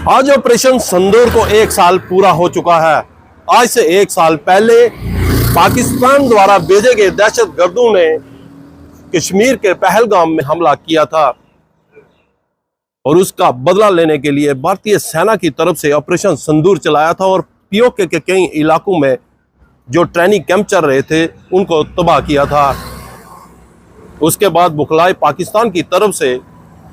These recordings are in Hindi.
आज ऑपरेशन सिंदूर को 1 साल पूरा हो चुका है। आज से 1 साल पहले पाकिस्तान द्वारा भेजे गए दहशतगर्दों ने कश्मीर के पहलगाम में हमला किया था और उसका बदला लेने के लिए भारतीय सेना की तरफ से ऑपरेशन सिंदूर चलाया था और पीओके के कई इलाकों में जो ट्रेनिंग कैंप चल रहे थे उनको तबाह किया था। उसके बाद बुखलाई पाकिस्तान की तरफ से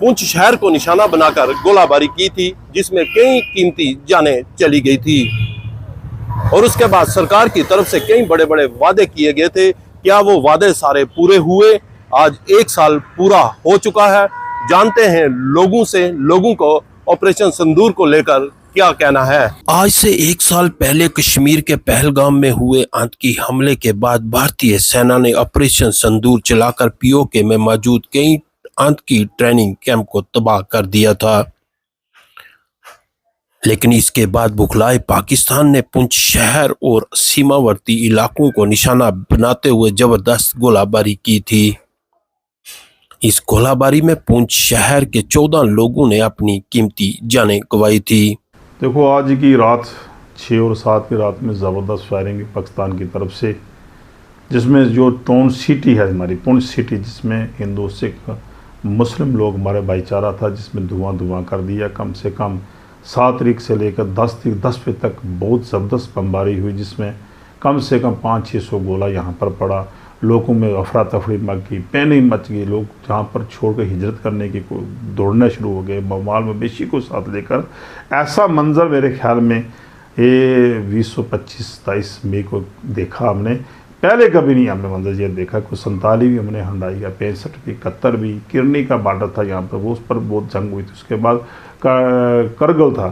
पुंछ शहर को निशाना बनाकर गोलाबारी की थी, जिसमें कई कीमती जानें चली गई थी। और उसके बाद सरकार की तरफ से कई बड़े बड़े वादे किए गए थे। क्या वो वादे सारे पूरे हुए? आज 1 साल पूरा हो चुका है। जानते हैं लोगों से, लोगों को ऑपरेशन सिंदूर को लेकर क्या कहना है। आज से 1 साल पहले कश्मीर के पहलगाम में हुए आतंकी हमले के बाद भारतीय सेना ने ऑपरेशन सिंदूर चलाकर पीओके में मौजूद कई आतंकी ट्रेनिंग कैंप को तबाह कर दिया था। लेकिन इसके बाद बुखलाए पाकिस्तान ने पुंछ शहर और सीमावर्ती इलाकों को निशाना बनाते हुए जबरदस्त गोलाबारी की थी। इस गोलाबारी में पुंछ शहर के 14 लोगों ने अपनी कीमती जानें गंवाई थी। देखो, आज की रात 6 और 7 की रात में ज़बरदस्त फायरिंग पाकिस्तान की तरफ से, जिसमें जो टोन सिटी है हमारी पुंछ सिटी, जिसमें हिंदू सिख मुस्लिम लोग हमारे भाईचारा था, जिसमें धुआं कर दिया। कम से कम 7 तारीख से लेकर 10 बजे तक बहुत ज़बरदस्त बमबारी हुई, जिसमें कम से कम 500-600 गोला यहाँ पर पड़ा। लोगों में अफरा तफरी मच गई, पैनिक मच गई। लोग जहाँ पर छोड़कर हिजरत करने की दौड़ना शुरू हो गए, माल मवेशी को साथ लेकर। ऐसा मंजर मेरे ख्याल में ये 2025-27 मई को देखा हमने। पहले कभी नहीं हमने मंजर ये देखा। कुछ 47 भी हमने हंडाई का, 65 भी, 71 भी, किरनी का बॉर्डर था यहाँ पर, वो उस पर बहुत जंग हुई थी। उसके बाद करगिल था।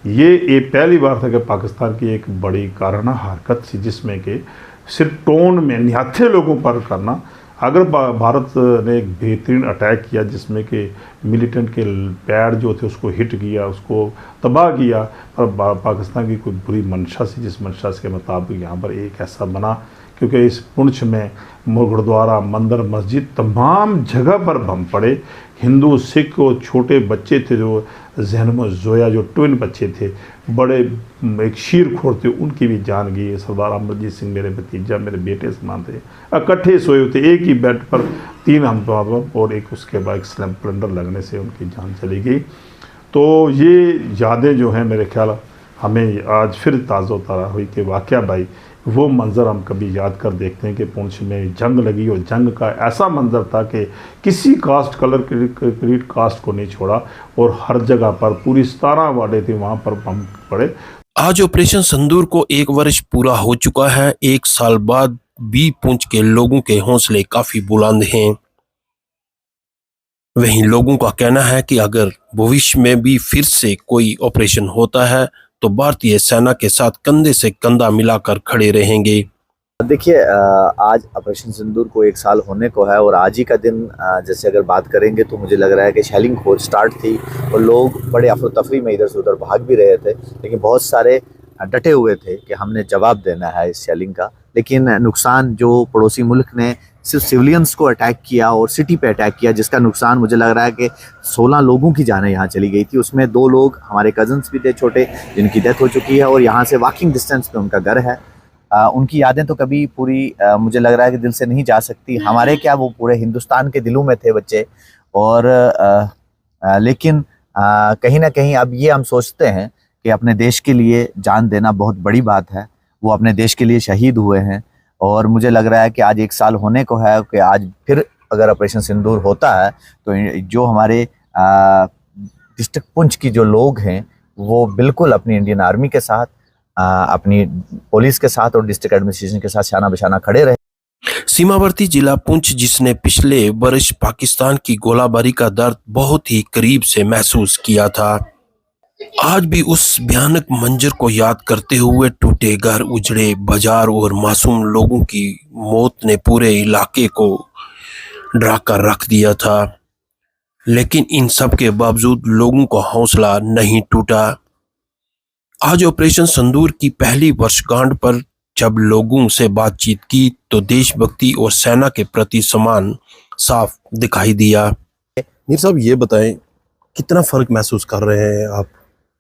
ये पहली बार था कि पाकिस्तान की एक बड़ी काराना हरकत थी, जिसमें कि सिर्फ टोन में निहत्थे लोगों पर करना। अगर भारत ने एक बेहतरीन अटैक किया, जिसमें कि मिलिटेंट के पैर जो थे उसको हिट किया, उसको तबाह किया, पर पाकिस्तान की कोई बुरी मंशा से, जिस मंशा के मुताबिक यहाँ पर एक ऐसा बना, क्योंकि इस पुंछ में गुरुद्वारा, मंदिर, मस्जिद, तमाम जगह पर बम पड़े। हिंदू सिख और छोटे बच्चे थे, जो जहन में जोया, जो ट्विन बच्चे थे, बड़े एक शीरखोर थे, उनकी भी जान गई। सरदार अमरजीत सिंह मेरे भतीजा, मेरे बेटे समान थे, इकट्ठे सोए हुए थे एक ही बेड पर, 3 हम और एक उसके बाद एक सिलेंडर लगने से उनकी जान चली गई। तो ये यादें जो हैं मेरे ख्याल हमें आज फिर ताज़ा ताज़ा हुई कि वाक़या भाई वो मंज़र हम कभी याद कर देखते हैं कि पुंछ में जंग लगी और जंग का ऐसा मंज़र था कि किसी कास्ट, कलर, क्रीड, कास्ट को नहीं छोड़ा और हर जगह पर पूरी 17 वार्डें थी, वहाँ पर बम पड़े। आज ऑपरेशन सिंदूर को 1 वर्ष पूरा हो चुका है। 1 साल बाद भी पुंछ के लोगों के हौसले काफ़ी बुलंद हैं। वहीं लोगों का कहना है कि अगर भविष्य में भी फिर से कोई ऑपरेशन होता है तो भारतीय सेना के साथ कंधे से कंधा मिलाकर खड़े रहेंगे। देखिए, आज ऑपरेशन सिंदूर को 1 साल होने को है और आज ही का दिन जैसे अगर बात करेंगे तो मुझे लग रहा है कि शेलिंग खोज स्टार्ट थी और लोग बड़े अफरा तफरी में इधर से उधर भाग भी रहे थे, लेकिन बहुत सारे डटे हुए थे कि हमने जवाब देना है इस शेलिंग का। लेकिन नुकसान जो पड़ोसी मुल्क ने सिर्फ सिविलियंस को अटैक किया और सिटी पे अटैक किया, जिसका नुकसान मुझे लग रहा है कि 16 लोगों की जानें यहाँ चली गई थी। उसमें 2 लोग हमारे कजन्स भी थे छोटे, जिनकी डेथ हो चुकी है और यहाँ से वॉकिंग डिस्टेंस पे उनका घर है। उनकी यादें तो कभी पूरी मुझे लग रहा है कि दिल से नहीं जा सकती। हमारे क्या, वो पूरे हिंदुस्तान के दिलों में थे बच्चे। और लेकिन कहीं ना कहीं अब ये हम सोचते हैं कि अपने देश के लिए जान देना बहुत बड़ी बात है। वो अपने देश के लिए शहीद हुए हैं और मुझे लग रहा है कि आज 1 साल होने को है कि आज फिर अगर ऑपरेशन सिंदूर होता है तो जो हमारे डिस्ट्रिक्ट पुंछ की जो लोग हैं वो बिल्कुल अपनी इंडियन आर्मी के साथ, अपनी पुलिस के साथ और डिस्ट्रिक्ट एडमिनिस्ट्रेशन के साथ शाना बशाना खड़े रहे। सीमावर्ती जिला पुंछ, जिसने पिछले वर्ष पाकिस्तान की गोलाबारी का दर्द बहुत ही करीब से महसूस किया था, आज भी उस भयानक मंजर को याद करते हुए टूटे घर, उजड़े बाजार और मासूम लोगों की मौत ने पूरे इलाके को डरा कर रख दिया था। लेकिन इन सब के बावजूद लोगों का हौसला नहीं टूटा। आज ऑपरेशन सिंदूर की पहली वर्षगांठ पर जब लोगों से बातचीत की तो देशभक्ति और सेना के प्रति सम्मान साफ दिखाई दिया। मीर साहब, ये बताएं कितना फर्क महसूस कर रहे हैं आप?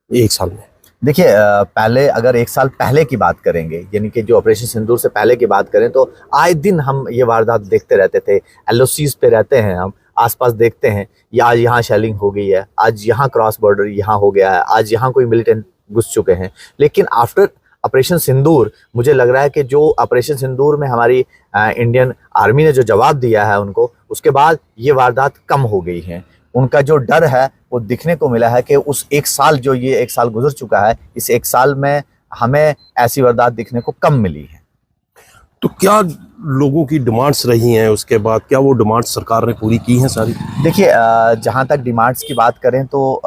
एक साल में? देखिए, पहले अगर एक साल पहले की बात करेंगे, यानी कि जो ऑपरेशन सिंदूर से पहले की बात करें, तो आए दिन हम ये वारदात देखते रहते थे। एलओसीज पे रहते हैं, हम आसपास देखते हैं, या आज यहाँ शेलिंग हो गई है, आज यहाँ क्रॉस बॉर्डर यहाँ हो गया है, आज यहाँ कोई मिलिटेंट घुस चुके हैं। लेकिन आफ्टर ऑपरेशन सिंदूर मुझे लग रहा है कि जो ऑपरेशन सिंदूर में हमारी इंडियन आर्मी ने जो जवाब दिया है उनको, उसके बाद ये वारदात कम हो गई हैं। उनका जो डर है वो दिखने को मिला है कि उस एक साल, जो ये एक साल गुजर चुका है, इस एक साल में हमें ऐसी वारदात दिखने को कम मिली है। तो क्या लोगों की डिमांड्स रही हैं उसके बाद, क्या वो डिमांड्स सरकार ने पूरी की हैं सारी? देखिए, जहाँ तक डिमांड्स की बात करें तो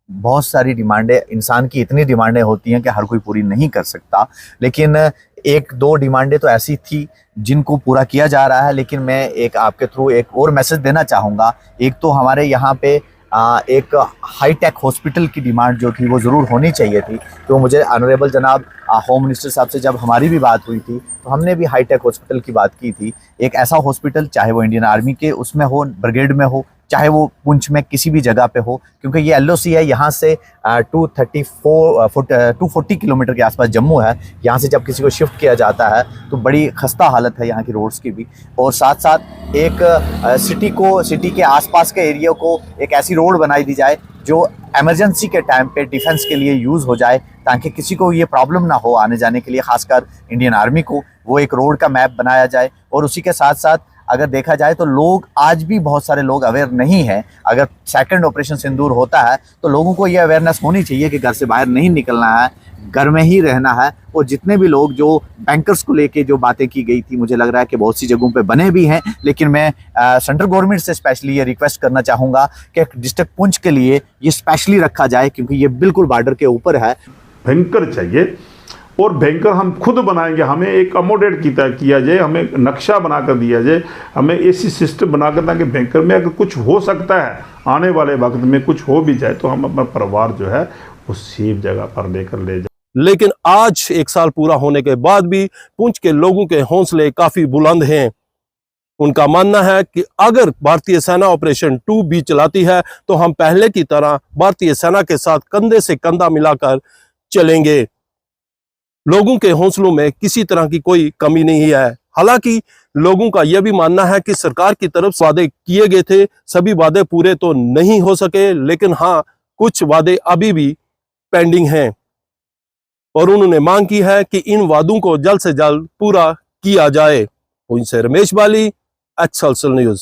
बहुत सारी डिमांडें, इंसान की इतनी डिमांडें होती हैं कि हर कोई पूरी नहीं कर सकता, लेकिन एक दो डिमांडें तो ऐसी थी जिनको पूरा किया जा रहा है। लेकिन मैं एक आपके थ्रू एक और मैसेज देना चाहूँगा। एक तो हमारे यहाँ पे एक हाईटेक हॉस्पिटल की डिमांड जो थी वो ज़रूर होनी चाहिए थी। तो मुझे ऑनरेबल जनाब होम मिनिस्टर साहब से जब हमारी भी बात हुई थी तो हमने भी हाईटेक हॉस्पिटल की बात की थी। एक ऐसा हॉस्पिटल, चाहे वो इंडियन आर्मी के उसमें हो, ब्रिगेड में हो, चाहे वो पुंछ में किसी भी जगह पे हो, क्योंकि ये एलओसी है यहाँ से 240 किलोमीटर के आसपास जम्मू है। यहाँ से जब किसी को शिफ्ट किया जाता है तो बड़ी खस्ता हालत है यहाँ की रोड्स की भी, और साथ साथ एक सिटी के आसपास के एरिया को एक ऐसी रोड बनाई दी जाए जो इमरजेंसी के टाइम पे डिफेंस के लिए यूज़ हो जाए, ताकि किसी को ये प्रॉब्लम ना हो आने जाने के लिए, खासकर इंडियन आर्मी को। वो एक रोड का मैप बनाया जाए। और उसी के साथ साथ अगर देखा जाए तो लोग, आज भी बहुत सारे लोग अवेयर नहीं हैं। अगर सेकंड ऑपरेशन सिंदूर होता है तो लोगों को ये अवेयरनेस होनी चाहिए कि घर से बाहर नहीं निकलना है, घर में ही रहना है। और जितने भी लोग, जो बैंकर्स को लेके जो बातें की गई थी, मुझे लग रहा है कि बहुत सी जगहों पे बने भी हैं। लेकिन मैं सेंट्रल गवर्नमेंट से स्पेशली ये रिक्वेस्ट करना चाहूँगा कि डिस्ट्रिक्ट पुंछ के लिए ये स्पेशली रखा जाए, क्योंकि ये बिल्कुल बॉर्डर के ऊपर है। बैंकर चाहिए, और बैंकर हम खुद बनाएंगे। हमें एक अकोमोडेट किया जाए, हमें नक्शा बनाकर दिया जाए, हमें ऐसी सिस्टम बनाकर, ताकि बैंकर में अगर कुछ हो सकता है, आने वाले वक्त में कुछ हो भी जाए, तो हम अपना परिवार जो है वो सेफ जगह पर लेकर ले जाए। लेकिन आज एक साल पूरा होने के बाद भी पुंछ के लोगों के हौसले काफी बुलंद हैं। उनका मानना है कि अगर भारतीय सेना ऑपरेशन 2 भी चलाती है तो हम पहले की तरह भारतीय सेना के साथ कंधे से कंधा मिलाकर चलेंगे। लोगों के हौसलों में किसी तरह की कोई कमी नहीं है। हालांकि लोगों का यह भी मानना है कि सरकार की तरफ से वादे किए गए थे, सभी वादे पूरे तो नहीं हो सके, लेकिन हाँ, कुछ वादे अभी भी पेंडिंग हैं। और उन्होंने मांग की है कि इन वादों को जल्द से जल्द पूरा किया जाए। पुंछ से रमेश बाली, एक्सएलसल न्यूज।